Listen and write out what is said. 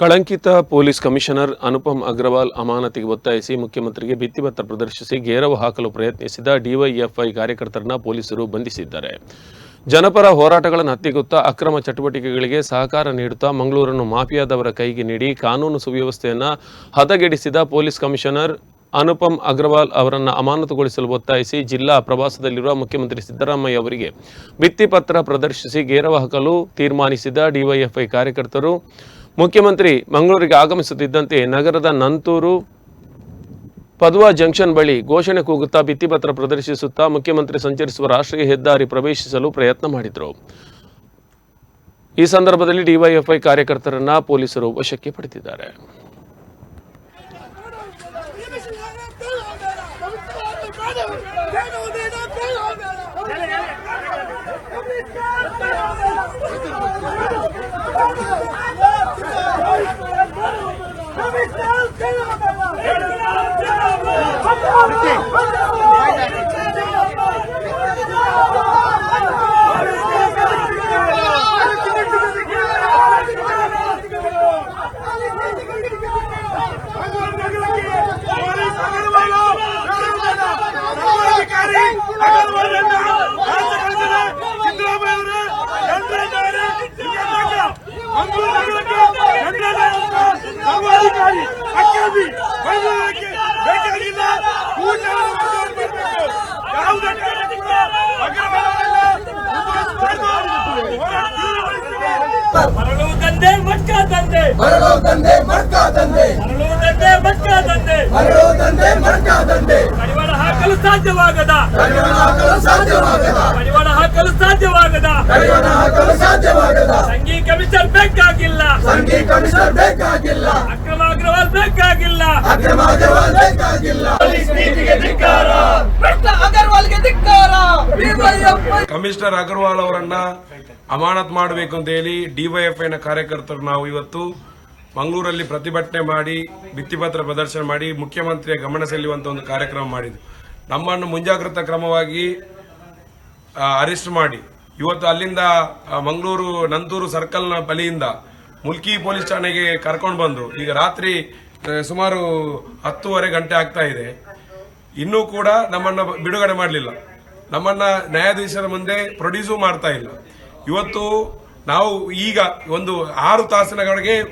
ಕಳಂಕಿತ police commissioner Anupam Agarwal ಅಮಾನತಿಗೆ ಒತ್ತಾಯಿಸಿ ಮುಖ್ಯಮಂತ್ರಿಗೆ ಭಿತ್ತಿಪತ್ರ ಪ್ರದರ್ಶಿಸಿ ಗೇರವು ಹಾಕಲು ಪ್ರಯತ್ನಿಸಿದ ಡಿವೈಎಫ್ಐ ಕಾರ್ಯಕರ್ತರನ್ನು ಪೊಲೀಸರು ಬಂಧಿಸಿದ್ದಾರೆ. ಜನಪರ ಹೋರಾಟಗಳನ್ನು ಹತ್ತಿಗುತ್ತಾ ಅಕ್ರಮ ಚಟುವಟಿಕೆಗಳಿಗೆ ಸಹಕಾರ ನೀಡುತ್ತಾ ಮಂಗಳೂರನ್ನು ಮಾಫಿಯಾದವರ ಕೈಗೆ ನೀಡಿ ಕಾನೂನು ಸುವ್ಯವಸ್ಥೆಯನ್ನು ಹದಗೆಡಿಸಿದ ಪೊಲೀಸ್ ಕಮಿಷನರ್ ಅನುಪಮ್ ಅಗ್ರವಾಲ್ ಅವರನ್ನು ಅಮಾನತುಗೊಳಿಸಲು ಒತ್ತಾಯಿಸಿ ಜಿಲ್ಲಾ ಪ್ರವಾಸದಲ್ಲಿರುವ ಮುಖ್ಯಮಂತ್ರಿ ಸಿದ್ದರಾಮಯ್ಯ ಅವರಿಗೆ ಭಿತ್ತಿಪತ್ರ ಪ್ರದರ್ಶಿಸಿ ಗೇರವು ಹಾಕಲು ತೀರ್ಮಾನಿಸಿದ ಡಿವೈಎಫ್ಐ ಕಾರ್ಯಕರ್ತರು ಮುಖ್ಯಮಂತ್ರಿ ಮಂಗಳೂರಿಗೆ ಆಗಮಿಸುತ್ತಿದ್ದಂತೆ ನಗರದ ನಂತೂರು ಪದುವಾ ಜಂಕ್ಷನ್ ಬಳಿ ಘೋಷಣೆ ಕೂಗುತ್ತಾ ಭಿತ್ತಿಪತ್ರ ಪ್ರದರ್ಶಿಸುತ್ತಾ ಮುಖ್ಯಮಂತ್ರಿ ಸಂಚರಿಸುವ ರಾಷ್ಟ್ರೀಯ ಹೆದ್ದಾರಿ ಪ್ರವೇಶಿಸಲು ಪ್ರಯತ್ನ ಮಾಡಿದರು. ಈ ಸಂದರ್ಭದಲ್ಲಿ ಡಿವೈಎಫ್ಐ ಕಾರ್ಯಕರ್ತರನ್ನ ಪೊಲೀಸರು ವಶಕ್ಕೆ ಪಡೆದಿದ್ದಾರೆ. ಸಂಘಿ ಕಮಿಷನರ್ ಬೇಕಾಗಿಲ್ಲ, ಅಕ್ರಮ ಅಗ್ರವಾಲ್ ಬೇಕಾಗಿಲ್ಲ. ಕಮಿಷನರ್ ಅಗರ್ವಾಲ್ ಅವರನ್ನ ಅಮಾನತ್ ಮಾಡಬೇಕು ಅಂತ ಹೇಳಿ ಡಿವೈಎಫ್ಐ ನ ಕಾರ್ಯಕರ್ತರು ನಾವು ಇವತ್ತು ಮಂಗಳೂರಲ್ಲಿ ಪ್ರತಿಭಟನೆ ಮಾಡಿ ಭಿತ್ತಿಪತ್ರ ಪ್ರದರ್ಶನ ಮಾಡಿ ಮುಖ್ಯಮಂತ್ರಿಯ ಗಮನ ಸೆಳೆಯುವಂತ ಒಂದು ಕಾರ್ಯಕ್ರಮ ಮಾಡಿದ್ವಿ. ನಮ್ಮನ್ನು ಮುಂಜಾಗ್ರತಾ ಕ್ರಮವಾಗಿ ಅರೆಸ್ಟ್ ಮಾಡಿ ಇವತ್ತು ಅಲ್ಲಿಂದ ಮಂಗಳೂರು ನಂತೂರು ಸರ್ಕಲ್ನ ಬಳಿಯಿಂದ ಮುಲ್ಕಿ ಪೊಲೀಸ್ ಠಾಣೆಗೆ ಕರ್ಕೊಂಡು ಬಂದು ಈಗ ರಾತ್ರಿ ಸುಮಾರು 10:30 ಗಂಟೆ ಆಗ್ತಾ ಇದೆ. ಇನ್ನೂ ಕೂಡ ನಮ್ಮನ್ನ ಬಿಡುಗಡೆ ಮಾಡಲಿಲ್ಲ. ನಮ್ಮನ್ನ ನ್ಯಾಯಾಧೀಶರ ಮುಂದೆ ಪ್ರೊಡ್ಯೂಸು ಮಾಡ್ತಾ ಇಲ್ಲ. ಇವತ್ತು ನಾವು ಈಗ ಒಂದು 6 ತಾಸಿನವರೆಗೆ